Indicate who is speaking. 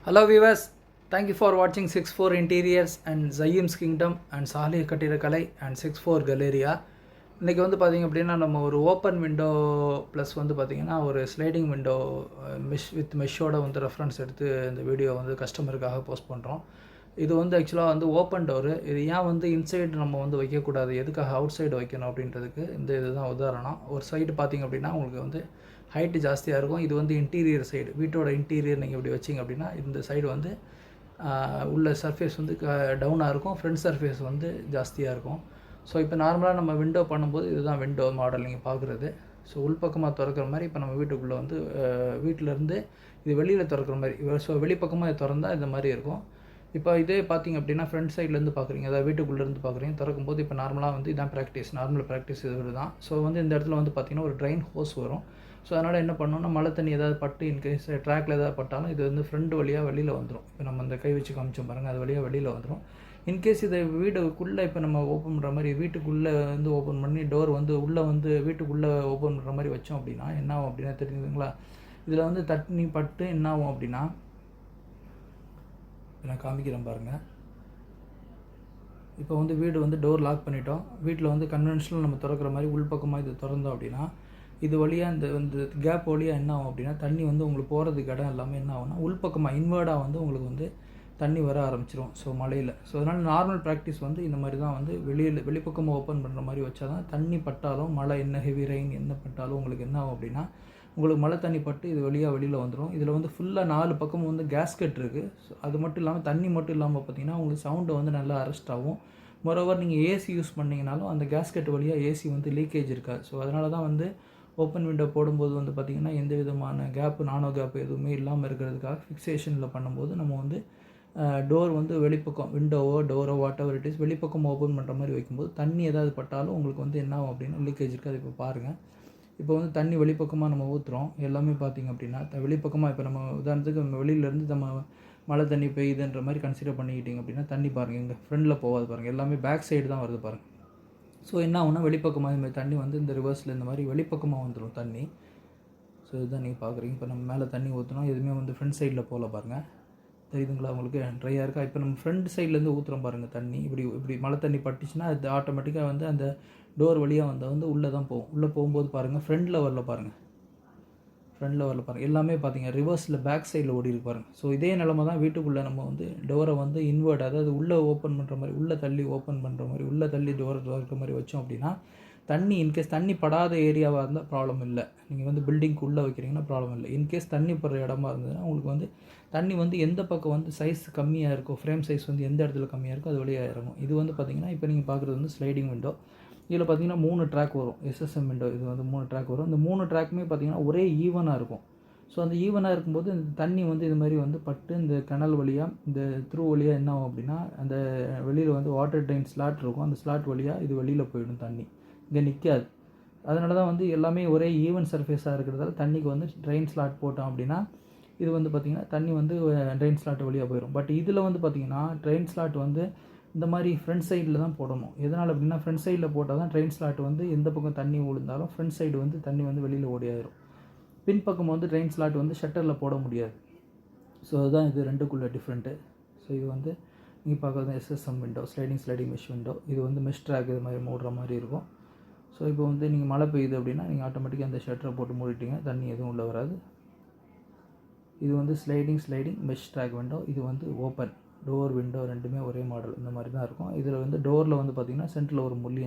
Speaker 1: Hello viewers, thank you for watching 64 Interiors and Zayyim's Kingdom and Saliya கட்டிடக்கலை and 64 Galleria. இன்றைக்கி வந்து பார்த்திங்க அப்படின்னா நம்ம ஒரு ஓப்பன் விண்டோ ப்ளஸ் வந்து பார்த்திங்கன்னா ஒரு ஸ்லைடிங் விண்டோ மெஷ்ஷோட வந்து ரெஃபரன்ஸ் எடுத்து இந்த வீடியோ வந்து கஸ்டமருக்காக போஸ்ட் பண்ணுறோம். இது வந்து ஆக்சுவலாக வந்து ஓப்பன் டோரு. இது ஏன் வந்து இன்சைடு நம்ம வந்து வைக்கக்கூடாது, எதுக்காக அவுட் சைடு வைக்கணும் அப்படின்றதுக்கு இந்த இதுதான் உதாரணம். ஒரு சைடு பார்த்திங்க அப்படின்னா உங்களுக்கு வந்து ஹைட்டு ஜாஸ்தியாக இருக்கும். இது வந்து இன்டீரியர் சைடு, வீட்டோட இன்டீரியர் நீங்கள் இப்படி வச்சிங்க அப்படின்னா இந்த சைடு வந்து உள்ள சர்ஃபேஸ் வந்து டவுனாக இருக்கும், ஃப்ரண்ட் சர்ஃபேஸ் வந்து ஜாஸ்தியாக இருக்கும். ஸோ இப்போ நார்மலாக நம்ம விண்டோ பண்ணும்போது இதுதான் விண்டோ மாடல் நீங்கள் பார்க்குறது. ஸோ உள்பக்கமாக திறக்கிற மாதிரி இப்போ நம்ம வீட்டுக்குள்ளே வந்து வீட்டிலேருந்து இது வெளியில் திறக்கிற மாதிரி, ஸோ வெளிப்பக்கமாக இது திறந்தால் இந்த மாதிரி இருக்கும். இப்போ இதே பார்த்திங்க அப்படின்னா ஃப்ரண்ட் சைட்லேருந்து பார்க்குறீங்க, அதாவது வீட்டுக்குள்ளேருந்து பார்க்குறீங்க. திறக்கும்போது இப்போ நார்மலாக வந்து இதான் ப்ராக்டிஸ், நார்மல் ப்ராக்டிஸ் இது தான். ஸோ வந்து இந்த இடத்துல வந்து பார்த்திங்கன்னா ஒரு ட்ரைன் ஹோஸ் வரும். ஸோ அதனால் என்ன பண்ணணும்னா மழை தண்ணி ஏதாவது பட்டு இன்கேஸ் ட்ராக்கில் ஏதாவது பட்டாலும் இது வந்து ஃப்ரண்ட் வழியாக வெளியில் வந்துடும். இப்போ நம்ம அந்த கை வச்சு காமிச்சோம் பாருங்கள், அது வழியாக வெளியில் வந்துடும். இன்கேஸ் இதை வீடுக்குள்ளே இப்போ நம்ம ஓப்பன் பண்ணுற மாதிரி வீட்டுக்குள்ளே வந்து ஓப்பன் பண்ணி டோர் வந்து உள்ளே வந்து வீட்டுக்குள்ளே ஓப்பன் பண்ணுற மாதிரி வச்சோம் அப்படின்னா என்ன ஆகும் அப்படின்னா தெரியுதுங்களா? இதில் வந்து தண்ணி பட்டு என்ன ஆகும் அப்படின்னா, நான் காமிக்கிறேன் பாருங்கள். இப்போ வந்து வீடு வந்து டோர் லாக் பண்ணிட்டோம். வீட்டில் வந்து கன்வென்ஷனல் நம்ம திறக்கிற மாதிரி உள்பக்கமாக இது திறந்தோம் அப்படின்னா இது வழியாக இந்த வந்து கேப் வழியாக என்ன ஆகும் அப்படின்னா தண்ணி வந்து உங்களுக்கு போகிறதுக்கு இடம் எல்லாமே என்ன ஆகும்னா உள்பக்கமாக இன்வேர்டாக வந்து உங்களுக்கு வந்து தண்ணி வர ஆரம்பிச்சிடும். ஸோ மழையில். ஸோ அதனால் நார்மல் ப்ராக்டிஸ் வந்து இந்த மாதிரி தான் வந்து வெளிப்பக்கமாக ஓப்பன் பண்ணுற மாதிரி வச்சா தான் தண்ணி பட்டாலும் மழை என்ன ஹெவி ரெயின் என்ன பட்டாலும் உங்களுக்கு என்ன ஆகும் அப்படின்னா உங்களுக்கு மழை தண்ணி பட்டு இது வழியாக வெளியில் வந்துடும். இதில் வந்து ஃபுல்லாக 4 பக்கமும் வந்து கேஸ்கெட் இருக்குது. ஸோ அது மட்டும் இல்லாமல் தண்ணி மட்டும் இல்லாமல் பார்த்திங்கன்னா உங்களுக்கு சவுண்டு வந்து நல்லா அரெஸ்ட் ஆகும். மொரோவர் நீங்கள் ஏசி யூஸ் பண்ணிங்கனாலும் அந்த கேஸ்கெட் வழியாக ஏசி வந்து லீக்கேஜ் இருக்காது. ஸோ அதனால தான் வந்து ஓப்பன் விண்டோ போடும்போது வந்து பார்த்திங்கன்னா எந்த விதமான கேப்பு நானோ கேப்பு எதுவுமே இல்லாமல் இருக்கிறதுக்காக ஃபிக்ஸேஷனில் பண்ணும்போது நம்ம வந்து டோர் வந்து வெளிப்பக்கம் விண்டோவோ டோரோ whatever it is open ஓப்பன் பண்ணுற மாதிரி வைக்கும்போது தண்ணி ஏதாவது பட்டாலும் உங்களுக்கு வந்து என்ன ஆகும் அப்படின்னா லீக்கேஜ் இருக்காது. இப்போ பாருங்கள், இப்போ வந்து தண்ணி வெளிப்பக்கமாக நம்ம ஊற்றுறோம். எல்லாமே பார்த்திங்க அப்படின்னா வெளிப்பக்கமாக இப்போ நம்ம உதாரணத்துக்கு நம்ம வெளியிலேருந்து நம்ம மழை தண்ணி பெய்யுதுன்ற மாதிரி கன்சிடர் பண்ணிக்கிட்டிங்க அப்படின்னா தண்ணி பாருங்கள் இங்கே ஃப்ரண்டில் போகாது பாருங்கள், எல்லாமே பேக் சைடு தான் வருது பாருங்கள். ஸோ என்ன ஆகுனா வெளிப்பக்கமாக இந்த தண்ணி வந்து இந்த ரிவர்ஸில் இந்த மாதிரி வெளிப்பக்கமாக வந்துடும் தண்ணி. ஸோ இதுதான் நீங்கள் பார்க்குறீங்க. இப்போ நம்ம மேலே தண்ணி ஊற்றுனோம், எதுவுமே வந்து ஃப்ரண்ட் சைடில் போகல பாருங்கள். தெரியுதுங்களா உங்களுக்கு? ட்ரையாக இருக்கா? இப்போ நம்ம ஃப்ரண்ட் சைட்லேருந்து ஊற்றுறோம் பாருங்கள் தண்ணி. இப்படி மழை தண்ணி பட்டுச்சுன்னா அது ஆட்டோமேட்டிக்காக வந்து அந்த டோர் வழியாக வந்து உள்ளே தான் போகும். உள்ளே போகும்போது பாருங்கள் ஃப்ரண்டில் வரல பாருங்கள், ஃப்ரண்டில் வரல பாருங்கள், எல்லாமே பார்த்தீங்க ரிவர்ஸில் பேக் சைடில் ஓடி இருக்கு பாருங்கள். ஸோ இதே நிலமை தான் வீட்டுக்குள்ளே நம்ம வந்து டோரை வந்து இன்வெர்ட், அதாவது உள்ளே ஓப்பன் பண்ணுற மாதிரி உள்ளே தள்ளி ஓப்பன் பண்ணுற மாதிரி உள்ளே தள்ளி டோரை திறக்கிற மாதிரி வச்சோம் அப்படின்னா தண்ணி இன்கேஸ் தண்ணி படாத ஏரியாவாக இருந்தால் ப்ராப்ளம் இல்லை. நீங்கள் வந்து பில்டிங்க்கு உள்ளே வைக்கிறீங்கன்னா ப்ராப்ளம் இல்லை. இன்கேஸ் தண்ணி படுற இடமா இருந்ததுன்னா உங்களுக்கு வந்து தண்ணி வந்து எந்த பக்கம் வந்து சைஸ் கம்மியாக இருக்கோ, ஃப்ரேம் சைஸ் வந்து எந்த இடத்துல கம்மியாக இருக்கோ அது வழியாக இறங்கும். இது வந்து பார்த்திங்கன்னா இப்போ நீங்கள் பார்க்குறது வந்து ஸ்லைடிங் விண்டோ. இதில் பார்த்திங்கன்னா 3 ட்ராக் வரும். எஸ்எஸ்எம் விண்டோ இது வந்து 3 ட்ராக் வரும். இந்த 3 ட்ராக்குமே பார்த்திங்கன்னா ஒரே ஈவனாக இருக்கும். ஸோ அந்த ஈவனாக இருக்கும்போது இந்த தண்ணி வந்து இது மாதிரி வந்து பட்டு இந்த கனல் வழியாக இந்த த்ரூ வழியாக என்ன ஆகும் அப்படின்னா அந்த வெளியில் வந்து வாட்டர் ட்ரெயின் ஸ்லாட் இருக்கும். அந்த ஸ்லாட் வழியாக இது வெளியில் போயிடும், தண்ணி இங்கே நிற்காது. அதனால தான் வந்து எல்லாமே ஒரே ஈவன் சர்ஃபேஸாக இருக்கிறதால தண்ணிக்கு வந்து ட்ரெயின் ஸ்லாட் போட்டோம் அப்படின்னா இது வந்து பார்த்திங்கன்னா தண்ணி வந்து ட்ரெயின் ஸ்லாட் வழியாக போயிடும். பட் இதில் வந்து பார்த்திங்கன்னா ட்ரெயின் ஸ்லாட் வந்து இந்த மாதிரி ஃப்ரண்ட் சைடில் தான் போடணும். எதனால் அப்படின்னா ஃப்ரண்ட் சைடில் போட்டால் தான் ட்ரெயின் ஸ்லாட் வந்து எந்த பக்கம் தண்ணி விழுந்தாலும் ஃப்ரண்ட் சைடு வந்து தண்ணி வந்து வெளியில் ஓடியாயிரும். பின்பக்கம் வந்து ட்ரெயின் ஸ்லாட் வந்து ஷட்டரில் போட முடியாது. ஸோ அதுதான் இது ரெண்டுக்குள்ளே டிஃப்ரெண்ட்டு. ஸோ இது வந்து நீங்கள் பார்க்குறது SSM window, sliding mesh window. இது வந்து மெஷ் ட்ராக் இது மாதிரி மூடுற மாதிரி இருக்கும். ஸோ இப்போ வந்து நீங்கள் மழை பெய்யுது அப்படின்னா நீங்கள் ஆட்டோமேட்டிக்காக அந்த ஷட்டரை போட்டு மூடிட்டீங்க, தண்ணி எதுவும் உள்ளே வராது. இது வந்து ஸ்லைடிங் மெஷ் ட்ராக் விண்டோ. இது வந்து ஓப்பன் டோர் விண்டோ, ரெண்டுமே ஒரே மாடல் இந்த மாதிரி தான் இருக்கும். இதில் வந்து டோரில் வந்து பார்த்திங்கன்னா சென்டரில் ஒரு முள்ளி